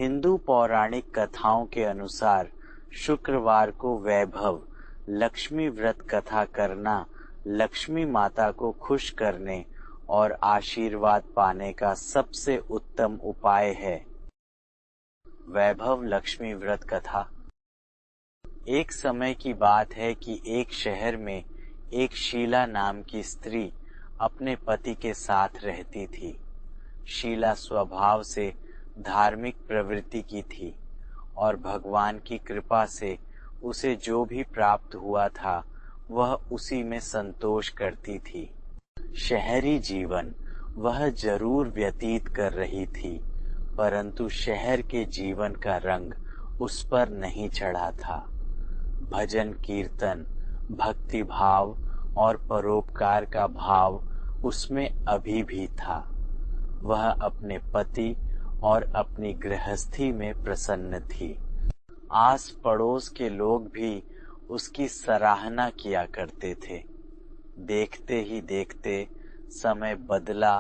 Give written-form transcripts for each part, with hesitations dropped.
हिंदू पौराणिक कथाओं के अनुसार शुक्रवार को वैभव लक्ष्मी व्रत कथा करना लक्ष्मी माता को खुश करने और आशीर्वाद पाने का सबसे उत्तम उपाय है। वैभव लक्ष्मी व्रत कथा। एक समय की बात है कि एक शहर में एक शीला नाम की स्त्री अपने पति के साथ रहती थी। शीला स्वभाव से धार्मिक प्रवृत्ति की थी और भगवान की कृपा से उसे जो भी प्राप्त हुआ था वह उसी में संतोष करती थी। शहरी जीवन वह जरूर व्यतीत कर रही थी, परंतु शहर के जीवन का रंग उस पर नहीं चढ़ा था। भजन कीर्तन, भक्ति भाव और परोपकार का भाव उसमें अभी भी था। वह अपने पति और अपनी गृहस्थी में प्रसन्न थी। आस पड़ोस के लोग भी उसकी सराहना किया करते थे। देखते ही देखते समय बदला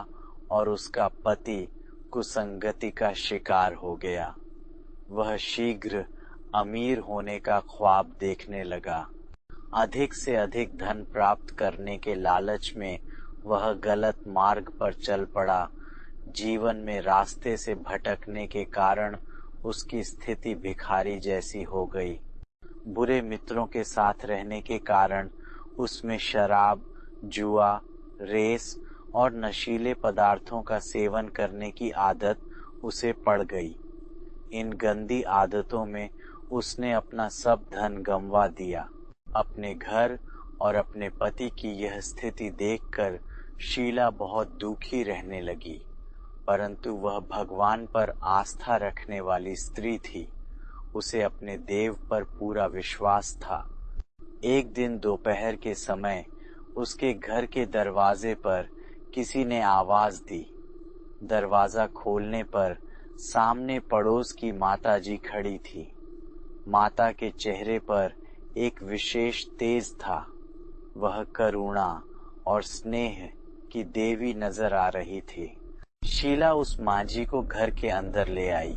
और उसका पति कुसंगति का शिकार हो गया। वह शीघ्र अमीर होने का ख्वाब देखने लगा। अधिक से अधिक धन प्राप्त करने के लालच में वह गलत मार्ग पर चल पड़ा। जीवन में रास्ते से भटकने के कारण उसकी स्थिति भिखारी जैसी हो गई। बुरे मित्रों के साथ रहने के कारण उसमें शराब, जुआ, रेस और नशीले पदार्थों का सेवन करने की आदत उसे पड़ गई। इन गंदी आदतों में उसने अपना सब धन गंवा दिया। अपने घर और अपने पति की यह स्थिति देखकर शीला बहुत दुखी रहने लगी, परंतु वह भगवान पर आस्था रखने वाली स्त्री थी। उसे अपने देव पर पूरा विश्वास था। एक दिन दोपहर के समय उसके घर के दरवाजे पर किसी ने आवाज दी। दरवाजा खोलने पर सामने पड़ोस की माताजी खड़ी थी। माता के चेहरे पर एक विशेष तेज था। वह करुणा और स्नेह की देवी नजर आ रही थी। शीला उस मांझी को घर के अंदर ले आई।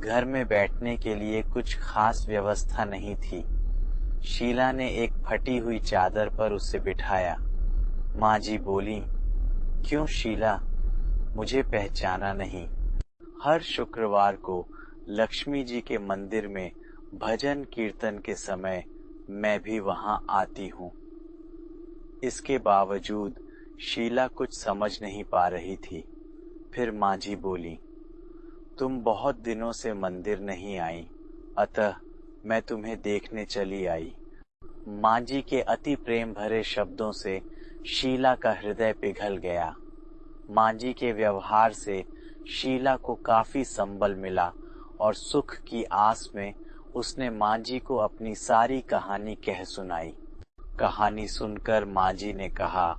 घर में बैठने के लिए कुछ खास व्यवस्था नहीं थी। शीला ने एक फटी हुई चादर पर उसे बिठाया। मांझी बोली, क्यों शीला, मुझे पहचाना नहीं? हर शुक्रवार को लक्ष्मी जी के मंदिर में भजन कीर्तन के समय मैं भी वहां आती हूँ। इसके बावजूद शीला कुछ समझ नहीं पा रही थी। फिर मांझी बोली, तुम बहुत दिनों से मंदिर नहीं आई, अतः मैं तुम्हें देखने चली आई। मांझी के अति प्रेम भरे शब्दों से शीला का हृदय पिघल गया। मांझी के व्यवहार से शीला को काफी संबल मिला और सुख की आस में उसने मांझी को अपनी सारी कहानी कह सुनाई। कहानी सुनकर मांझी ने कहा,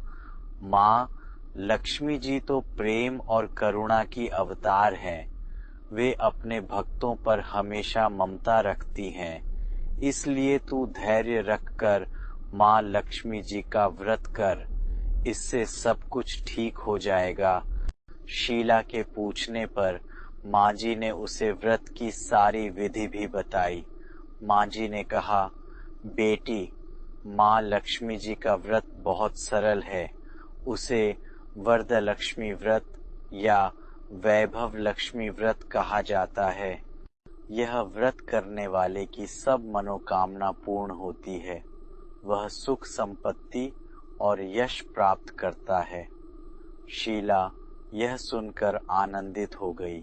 माँ, लक्ष्मी जी तो प्रेम और करुणा की अवतार हैं। वे अपने भक्तों पर हमेशा ममता रखती हैं। इसलिए तू धैर्य रखकर माँ लक्ष्मी जी का व्रत कर, इससे सब कुछ ठीक हो जाएगा। शीला के पूछने पर मांझी ने उसे व्रत की सारी विधि भी बताई। मांझी ने कहा, बेटी, माँ लक्ष्मी जी का व्रत बहुत सरल है। उसे वरदलक्ष्मी व्रत या वैभव लक्ष्मी व्रत कहा जाता है। यह व्रत करने वाले की सब मनोकामना पूर्ण होती है। वह सुख संपत्ति और यश प्राप्त करता है। शीला यह सुनकर आनंदित हो गई।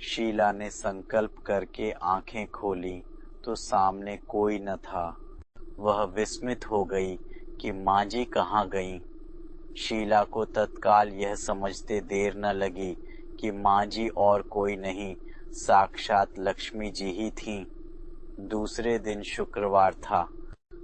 शीला ने संकल्प करके आंखें खोली तो सामने कोई न था। वह विस्मित हो गई कि मांझी कहाँ गई। शीला को तत्काल यह समझते देर न लगी कि मांझी और कोई नहीं, साक्षात लक्ष्मी जी ही थीं। दूसरे दिन शुक्रवार था।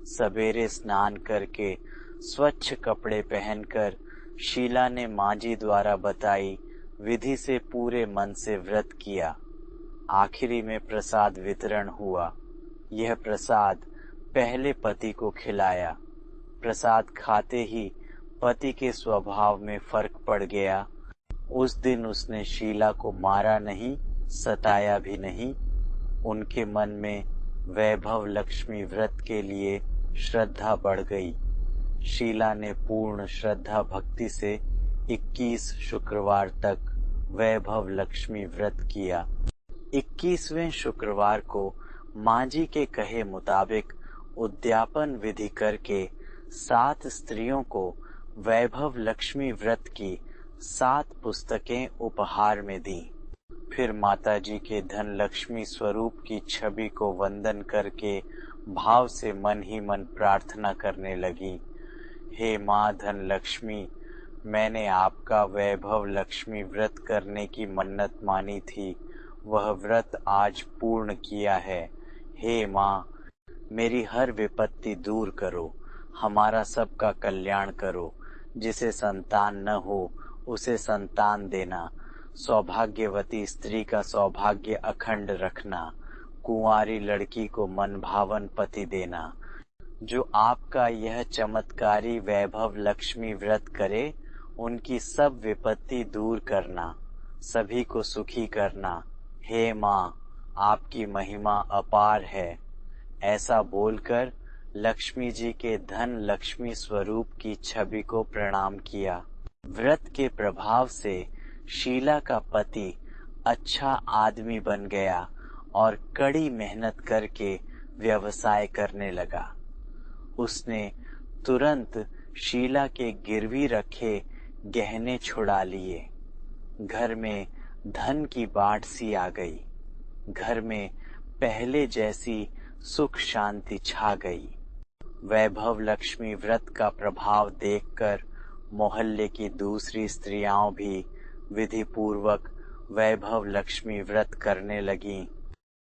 सवेरे स्नान करके स्वच्छ कपड़े पहनकर शीला ने मांझी द्वारा बताई विधि से पूरे मन से व्रत किया। आखिरी में प्रसाद वितरण हुआ। यह प्रसाद पहले पति को खिलाया। प्रसाद खाते ही पति के स्वभाव में फर्क पड़ गया। उस दिन उसने शीला को मारा नहीं, सताया भी नहीं। उनके मन में वैभव लक्ष्मी व्रत के लिए श्रद्धा बढ़ गई। शीला ने पूर्ण श्रद्धा भक्ति से 21 शुक्रवार तक वैभव लक्ष्मी व्रत किया। 21वें शुक्रवार को माँ जी के कहे मुताबिक उद्यापन विधि करके 7 स्त्रियों को वैभव लक्ष्मी व्रत की 7 पुस्तकें उपहार में दी। फिर माता जी के धन लक्ष्मी स्वरूप की छवि को वंदन करके भाव से मन ही मन प्रार्थना करने लगी। हे माँ धन लक्ष्मी, मैंने आपका वैभव लक्ष्मी व्रत करने की मन्नत मानी थी, वह व्रत आज पूर्ण किया है। हे माँ, मेरी हर विपत्ति दूर करो, हमारा सबका कल्याण करो। जिसे संतान न हो उसे संतान देना, सौभाग्यवती स्त्री का सौभाग्य अखंड रखना, कुंवारी लड़की को मन भावन पति देना। जो आपका यह चमत्कारी वैभव लक्ष्मी व्रत करे, उनकी सब विपत्ति दूर करना, सभी को सुखी करना। हे माँ, आपकी महिमा अपार है। ऐसा बोलकर लक्ष्मी जी के धन लक्ष्मी स्वरूप की छवि को प्रणाम किया। व्रत के प्रभाव से शीला का पति अच्छा आदमी बन गया और कड़ी मेहनत करके व्यवसाय करने लगा। उसने तुरंत शीला के गिरवी रखे गहने छुड़ा लिए। घर में धन की बाढ़ सी आ गई। घर में पहले जैसी सुख शांति छा गई। वैभव लक्ष्मी व्रत का प्रभाव देखकर मोहल्ले की दूसरी स्त्रियां भी विधि पूर्वक वैभव लक्ष्मी व्रत करने लगीं।